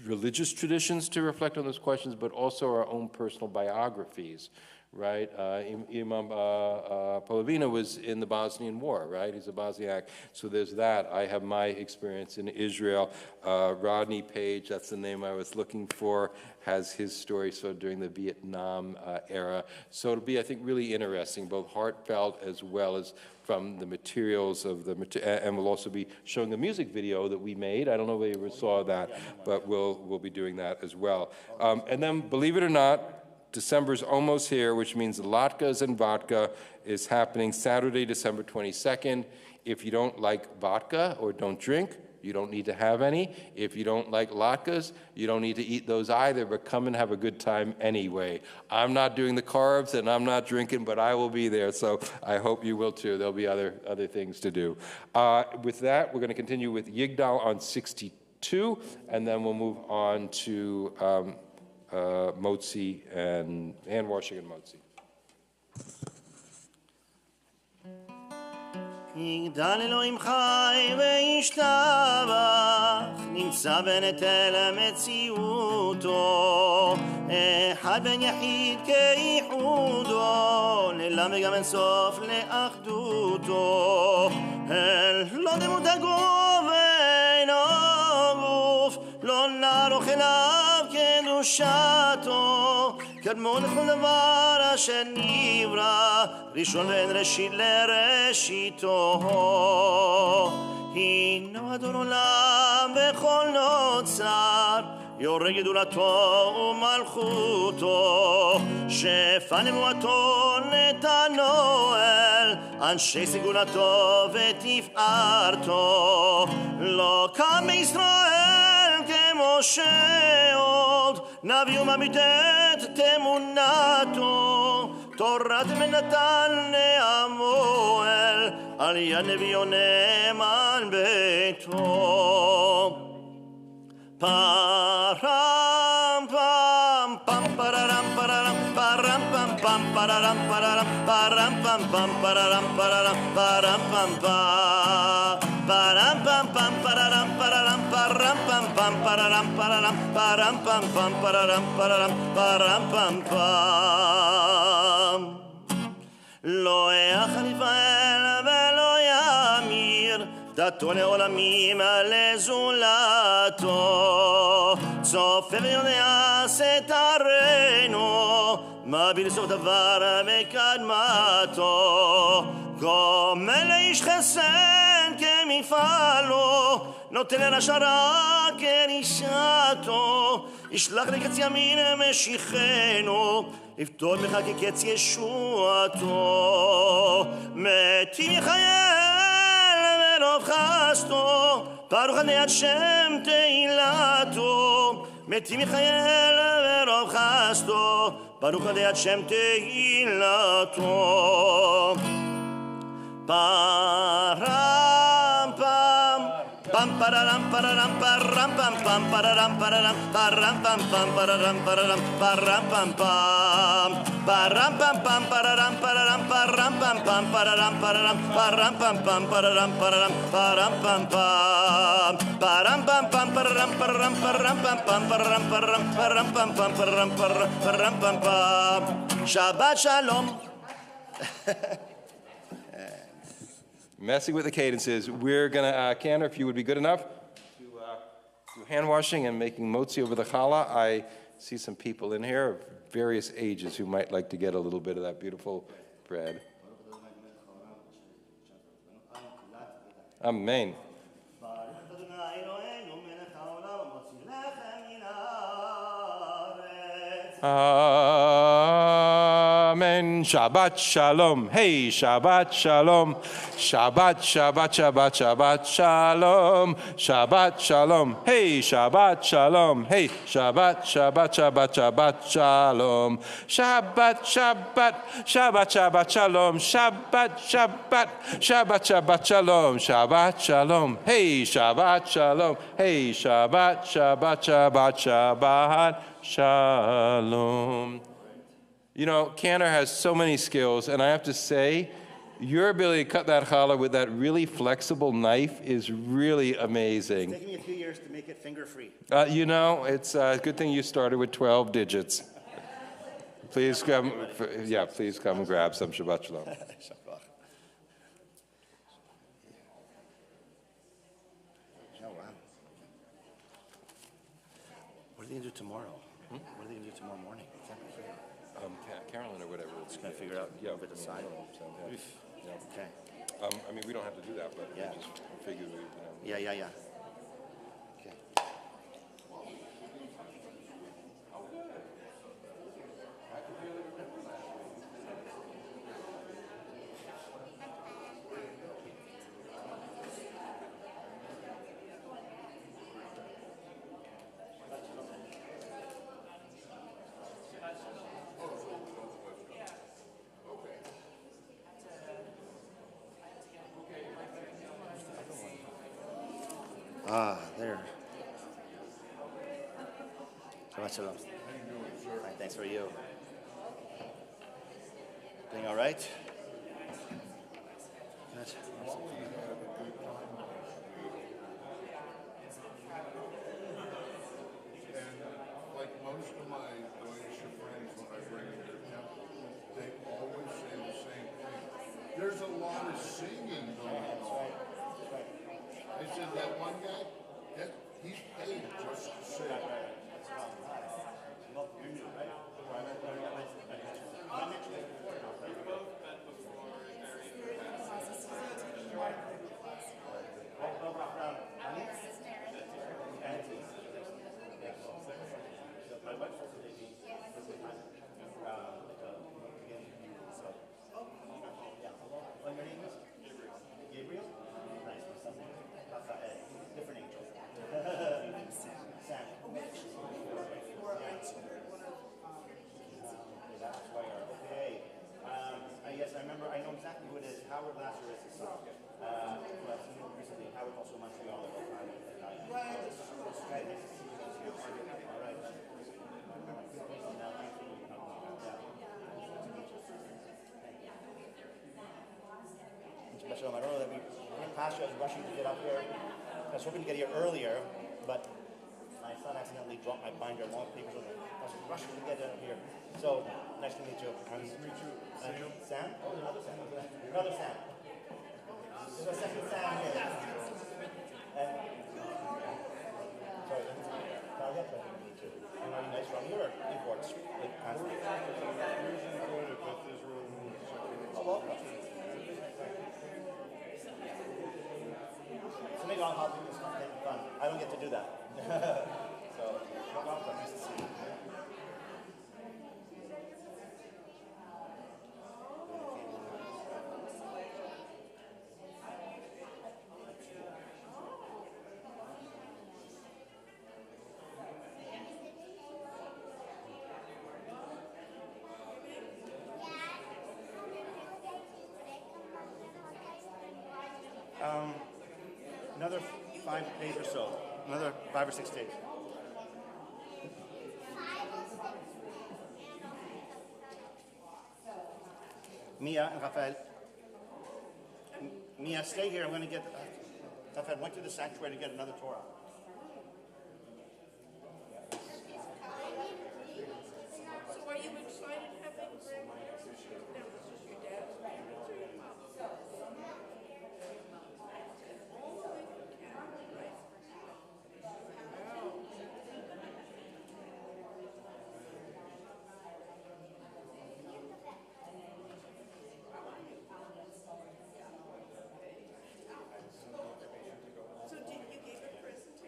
religious traditions to reflect on those questions, but also our own personal biographies. Right, Imam Polavina was in the Bosnian War, right? He's a Bosniak, so there's that. I have my experience in Israel. Rodney Page, that's the name I was looking for, has his story so during the Vietnam era. So it'll be, I think, really interesting, both heartfelt as well as from the materials of the, and we'll also be showing a music video that we made. I don't know if you ever saw that, but we'll be doing that as well. And then, believe it or not, December's almost here, which means latkes and vodka is happening Saturday, December 22nd. If you don't like vodka or don't drink, you don't need to have any. If you don't like latkes, you don't need to eat those either, but come and have a good time anyway. I'm not doing the carbs and I'm not drinking, but I will be there, so I hope you will too. There'll be other things to do. With that, we're going to continue with Yigdal on 62, and then we'll move on to motzi and hand washing and motzi. יגדל אלוהים חי וישתבח, נמצא בנטל מציאותו, אחד בן יחיד כייחודו, נעלם וגם אין סוף לאחדותו, לא דמות הגוף אינו גוף, לא נערוך אליו קדושתו, קדמו לכל דבר אשר נברא, ראשון ואין ראשית לראשיתו. הינו אדון עולם בכל נוצר, יורה גדולתו ומלכותו, שפע נבואתו נתנו אל אנשי סגולתו ותפארתו. לא קם בישראל כמשה עוד, נביא ומביט את אמונתו, תורת ונתן לעמו אל, על יד נביאו נאמן ביתו. Param pam pam pararam pararam param pam pam pararam pararam param pam pam pararam pararam param pam pam param pam pam pararam pararam param pam pam pararam pararam param pam pam pararam pararam param pam pam lo yachlifael velo yamir דתו לעולמים לזולתו, צופה ויודע סתרנו, מביט לסוף דבר מקדמתו, גומל לאיש חסד כמפעלו, נותן לרשע רע כרשעתו, ישלח לקץ ימין משיחנו, לפתור בך כקץ ישועתו, מתים יחייל רוב חסדו, ברוך אני השם תהילתו, מתים יחייל ורוב חסדו, ברוך אני השם תהילתו. פרם פם pam pararam pararam param pam pam pararam pararam param pam pam pararam pararam param pam pam param pam pam pararam pararam param pam pam pararam pararam param pam pam pararam pararam param pam pam param pam pam pararam pararam param pam pam pararam pararam param pam pam pararam param pam pam. Shabbat shalom. Messing with the cadences, we're going to, Cantor, if you would be good enough to do hand washing and making motzi over the challah. I see some people in here of various ages who might like to get a little bit of that beautiful bread. Amen. Amen. Shabbat shalom. Hey, Shabbat shalom. Shabbat, Shabbat, Shabbat, Shabbat shalom. Shabbat shalom. Hey, Shabbat shalom. Hey, Shabbat, Shabbat, Shabbat, Shabbat shalom. Shabbat, Shabbat, Shabbat, Shabbat shalom. Shabbat, Shabbat, Shabbat, Shabbat shalom. Shabbat shalom. Hey, Shabbat shalom. Hey, Shabbat, Shabbat, Shabbat, Shabbat shalom. You know, Cantor has so many skills, and I have to say, your ability to cut that challah with that really flexible knife is really amazing. It's taken me a few years to make it finger-free. You know, it's a good thing you started with 12 digits. Please come, please come and grab some Shabbat Shalom. Shabbat. Oh, wow. What are they going to do tomorrow? What are they going to do tomorrow morning? Carolyn or whatever. Just going to figure out Yeah, over the side. Okay. I mean, we don't have to do that, but Yeah. we just figured we, Yeah. Okay. There. Shabbat shalom. Fine, thanks for you. Doing all right? Good. Like most of my Goyish friends, when I bring them to temple, they always say the same thing. There's a lot of singing going on. They said that one guy, he's paid just to sing. Yes, I remember. I know exactly who it is. Howard Lazarus' son. Who I've seen recently. Howard also Montreal at the time. Right. Nice to see you. All right. Shabbat shalom. I don't know that we past you. I was rushing to get up here. I was hoping to get here earlier, but my son accidentally dropped my binder of long papers on it. I was rushing to get up here. So, nice to meet you. Nice to meet you. Sam? Oh, another Sam. Another Sam. There's a second Sam here. And, sorry, Talia, pleasure to meet you. And are you nice from here or imports? Like, constantly? Oh, well. So maybe I'll help you with something fun. I don't get to do that. So, welcome. Nice to see you. Another 5 days or so. Another 5 or 6 days. Mia and Rafael. Mia, stay here. I'm going to get. Rafael went to the sanctuary to get another Torah. So are you excited having grandparents? Now, this is your dad's parents or your mom's? All the way from Canada, right? Wow. So did you give a present to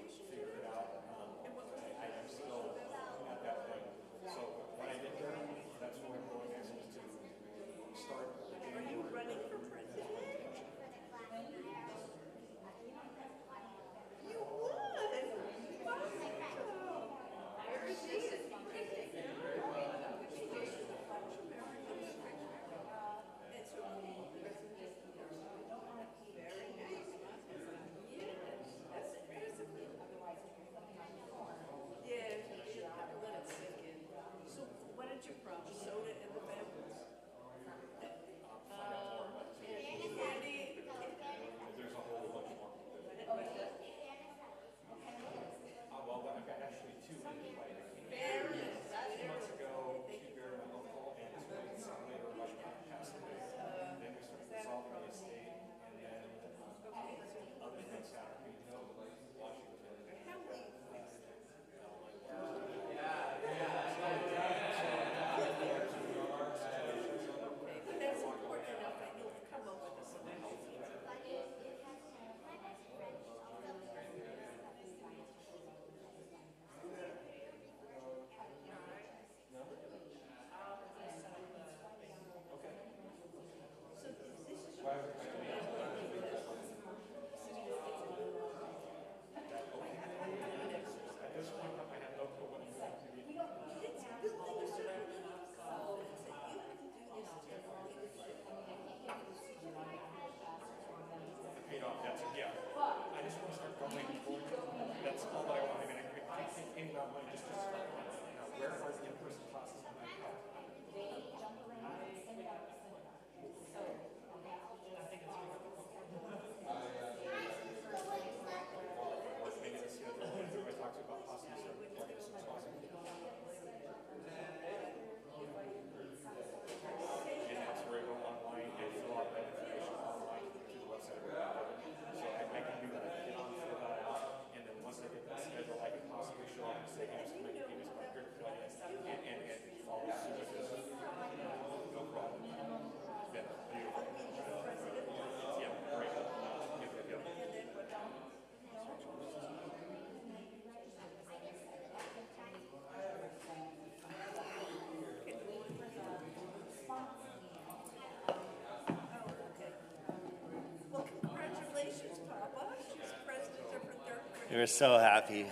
We were so happy.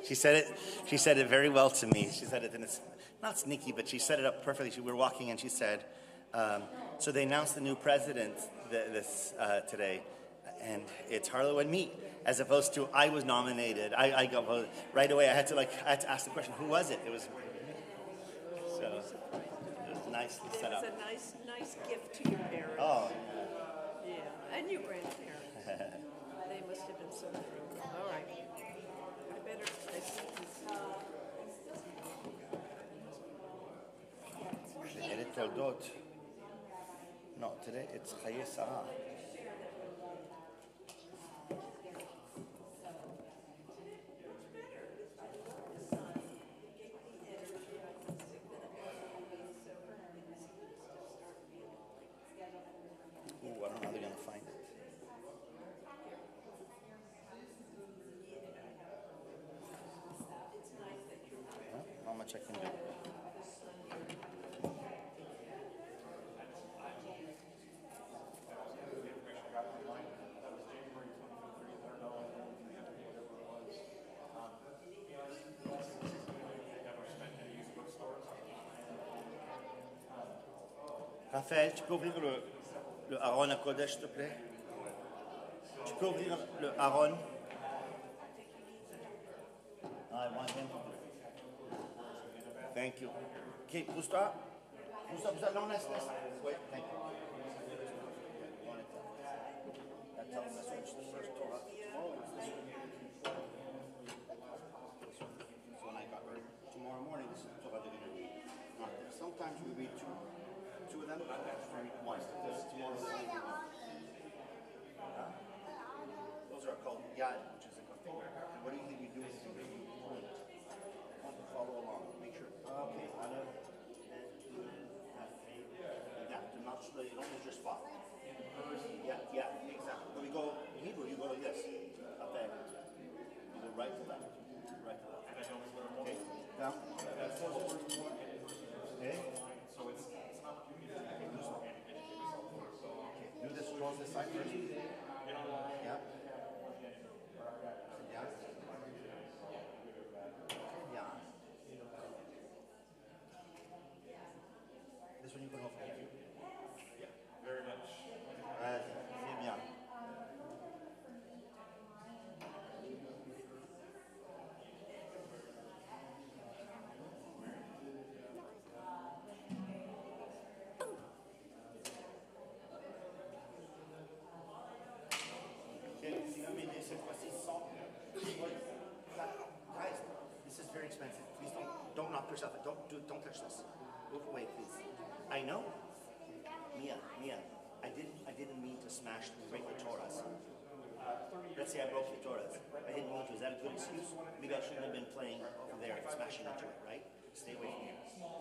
She said it very well to me. She said it, and it's not sneaky, but she set it up perfectly. We were walking, and she said, so they announced the new president today, and it's Harlow and me, as opposed to I was nominated. I got voted. Right away, I had to ask the question, who was it? It was so it was nicely set up. It's a nice gift to your parents. Oh, Yeah, and your grandparents. They must have been so thrilled. All right. I see this. Ele Toldot. No, today it's Chaye Sarah. Ooh, I don't know how they're gonna find it. Well, how much I can do. Raphaël, tu peux ouvrir le Aaron à Kodesh, s'il te plaît? Tu peux ouvrir le Aaron? I want him. Thank you. Okay, pousse-toi. Pousse-toi. Non, laisse. Wait, thank you. That's all. That's what the first Torah. This one I got right. Tomorrow morning, this is Torah they're going to read. Not there. Sometimes we read two of them, sometimes we read one. This tomorrow morning. Those are called yad, which is like a finger. And what do you think you do with your finger? Follow along. Make sure. Okay, Aleph. Yeah, do not slow. You don't lose your spot. Yeah, exactly. When we go in Hebrew, you go like this. Up there. You go right to left. Right to left. Okay. Down. Okay. So it's not. Okay. Do this towards this side first. Yeah. This one you can hold for you. Yeah, very much. C'est bien. Cette fois-ci sans. Guys, this is very expensive. Please don't knock yourself. Don't touch this. Move away, please. I know. Mia, I didn't mean to smash the regular Torahs. Let's say I broke the Torahs. I didn't mean to. Is that a good excuse? Maybe I shouldn't have been playing there, smashing into it, right? Stay away from here.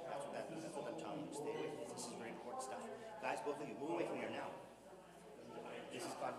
That's what I'm telling you. Stay away from this. This is very important stuff. Guys, both of you, move away from here now. This is God.